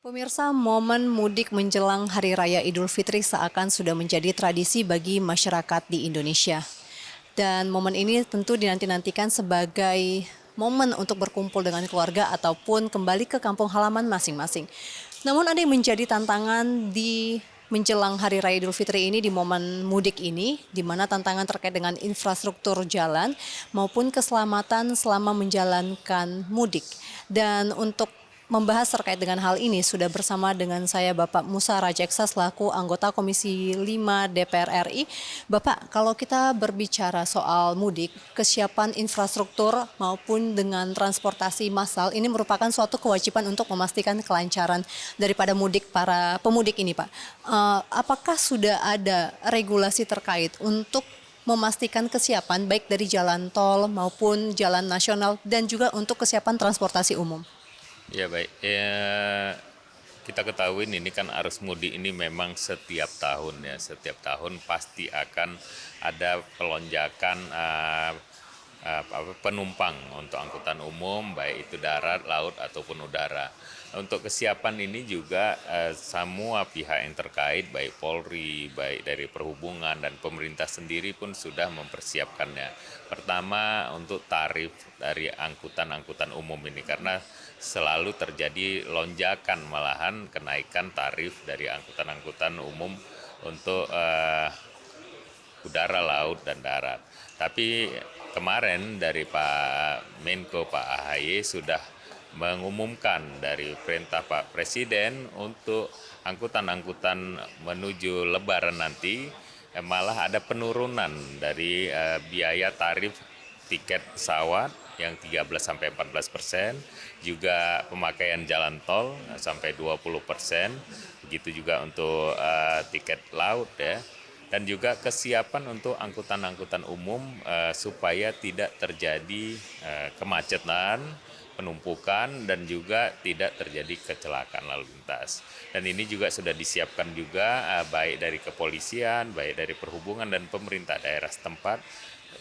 Pemirsa, momen mudik menjelang Hari Raya Idul Fitri seakan sudah menjadi tradisi bagi masyarakat di Indonesia. Dan momen ini tentu dinanti-nantikan sebagai momen untuk berkumpul dengan keluarga ataupun kembali ke kampung halaman masing-masing. Namun ada yang menjadi tantangan di menjelang Hari Raya Idul Fitri ini di momen mudik ini, di mana tantangan terkait dengan infrastruktur jalan maupun keselamatan selama menjalankan mudik. Dan untuk membahas terkait dengan hal ini sudah bersama dengan saya Bapak Musa Rajeksa selaku anggota Komisi 5 DPR RI. Bapak, kalau kita berbicara soal mudik, kesiapan infrastruktur maupun dengan transportasi massal ini merupakan suatu kewajiban untuk memastikan kelancaran daripada mudik para pemudik ini, Pak. Apakah sudah ada regulasi terkait untuk memastikan kesiapan baik dari jalan tol maupun jalan nasional dan juga untuk kesiapan transportasi umum? Ya baik, kita ketahui ini kan arus mudik ini memang setiap tahun ya, setiap tahun pasti akan ada pelonjakan penumpang untuk angkutan umum, baik itu darat, laut ataupun udara. Untuk kesiapan ini juga semua pihak yang terkait, baik Polri, baik dari perhubungan dan pemerintah sendiri pun sudah mempersiapkannya. Pertama untuk tarif dari angkutan-angkutan umum ini, karena selalu terjadi lonjakan malahan kenaikan tarif dari angkutan-angkutan umum untuk udara, laut, dan darat. Tapi kemarin dari Pak Menko, Pak AHY sudah mengumumkan dari perintah Pak Presiden untuk angkutan-angkutan menuju Lebaran nanti malah ada penurunan dari biaya tarif tiket pesawat yang 13-14%, juga pemakaian jalan tol sampai 20%, begitu juga untuk tiket laut ya, dan juga kesiapan untuk angkutan-angkutan umum supaya tidak terjadi kemacetan, penumpukan, dan juga tidak terjadi kecelakaan lalu lintas. Dan ini juga sudah disiapkan juga baik dari kepolisian, baik dari perhubungan dan pemerintah daerah setempat,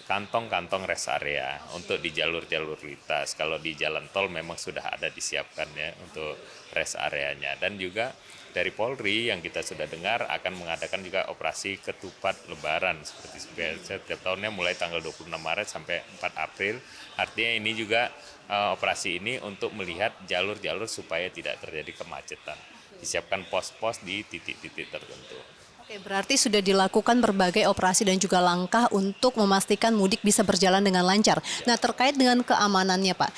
kantong-kantong rest area untuk di jalur-jalur lintas. Kalau di jalan tol memang sudah ada disiapkan ya untuk rest areanya. Dan juga dari Polri yang kita sudah dengar akan mengadakan juga operasi ketupat Lebaran seperti setiap tahunnya mulai tanggal 26 Maret sampai 4 April. Artinya ini juga operasi ini untuk melihat jalur-jalur supaya tidak terjadi kemacetan. Disiapkan pos-pos di titik-titik tertentu. Oke, berarti sudah dilakukan berbagai operasi dan juga langkah untuk memastikan mudik bisa berjalan dengan lancar. Nah, terkait dengan keamanannya, Pak,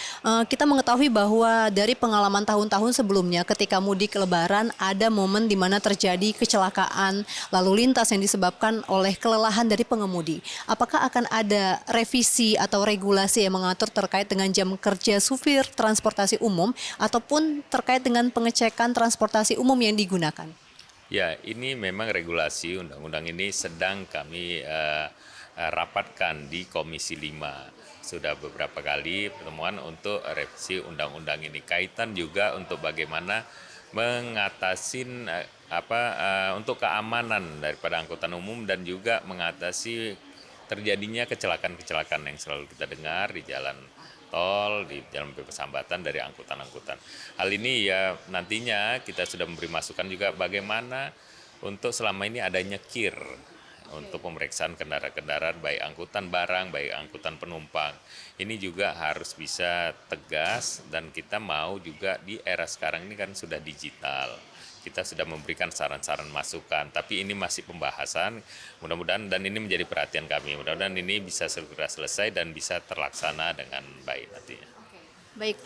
kita mengetahui bahwa dari pengalaman tahun-tahun sebelumnya ketika mudik Lebaran ada momen di mana terjadi kecelakaan lalu lintas yang disebabkan oleh kelelahan dari pengemudi. Apakah akan ada revisi atau regulasi yang mengatur terkait dengan jam kerja supir transportasi umum ataupun terkait dengan pengecekan transportasi umum yang digunakan? Ya, ini memang regulasi undang-undang ini sedang kami rapatkan di Komisi 5. Sudah beberapa kali pertemuan untuk revisi undang-undang ini. Kaitan juga untuk bagaimana mengatasi untuk keamanan daripada angkutan umum dan juga mengatasi terjadinya kecelakaan-kecelakaan yang selalu kita dengar di jalan tol, di jalan bebas hambatan dari angkutan-angkutan. Hal ini ya nantinya kita sudah memberi masukan juga bagaimana untuk selama ini adanya KIR untuk pemeriksaan kendaraan-kendaraan baik angkutan barang, baik angkutan penumpang. Ini juga harus bisa tegas dan kita mau juga di era sekarang ini kan sudah digital. Kita sudah memberikan saran-saran masukan, tapi ini masih pembahasan. Mudah-mudahan dan ini menjadi perhatian kami. Mudah-mudahan ini bisa segera selesai dan bisa terlaksana dengan baik nantinya. Baik,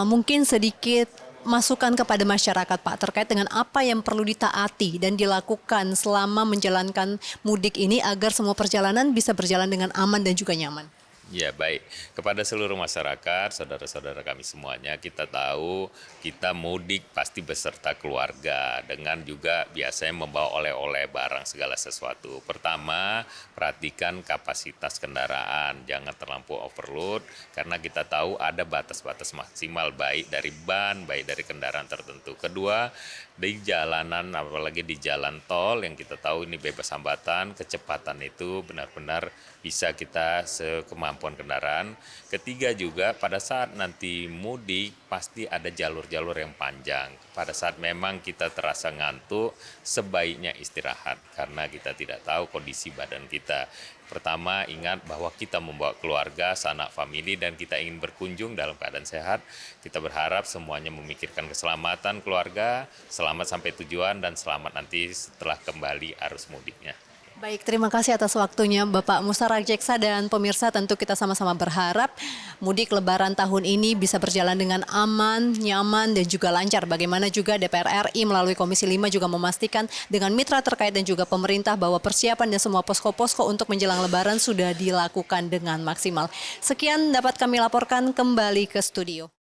mungkin sedikit masukan kepada masyarakat Pak terkait dengan apa yang perlu ditaati dan dilakukan selama menjalankan mudik ini agar semua perjalanan bisa berjalan dengan aman dan juga nyaman. Ya baik, kepada seluruh masyarakat, saudara-saudara kami semuanya, kita tahu kita mudik pasti beserta keluarga dengan juga biasanya membawa oleh-oleh barang segala sesuatu. Pertama, perhatikan kapasitas kendaraan, jangan terlampau overload karena kita tahu ada batas-batas maksimal baik dari ban, baik dari kendaraan tertentu. Kedua, di jalanan apalagi di jalan tol yang kita tahu ini bebas hambatan, kecepatan itu benar-benar bisa kita sekemampuan tumpuan kendaraan. Ketiga juga pada saat nanti mudik pasti ada jalur-jalur yang panjang. Pada saat memang kita terasa ngantuk, sebaiknya istirahat karena kita tidak tahu kondisi badan kita. Pertama, ingat bahwa kita membawa keluarga, sanak famili, dan kita ingin berkunjung dalam keadaan sehat. Kita berharap semuanya memikirkan keselamatan keluarga, selamat sampai tujuan, dan selamat nanti setelah kembali arus mudiknya. Baik, terima kasih atas waktunya Bapak Musa Rajeksa, dan pemirsa tentu kita sama-sama berharap mudik lebaran tahun ini bisa berjalan dengan aman, nyaman, dan juga lancar. Bagaimana juga DPR RI melalui Komisi 5 juga memastikan dengan mitra terkait dan juga pemerintah bahwa persiapan dan semua posko-posko untuk menjelang lebaran sudah dilakukan dengan maksimal. Sekian dapat kami laporkan, kembali ke studio.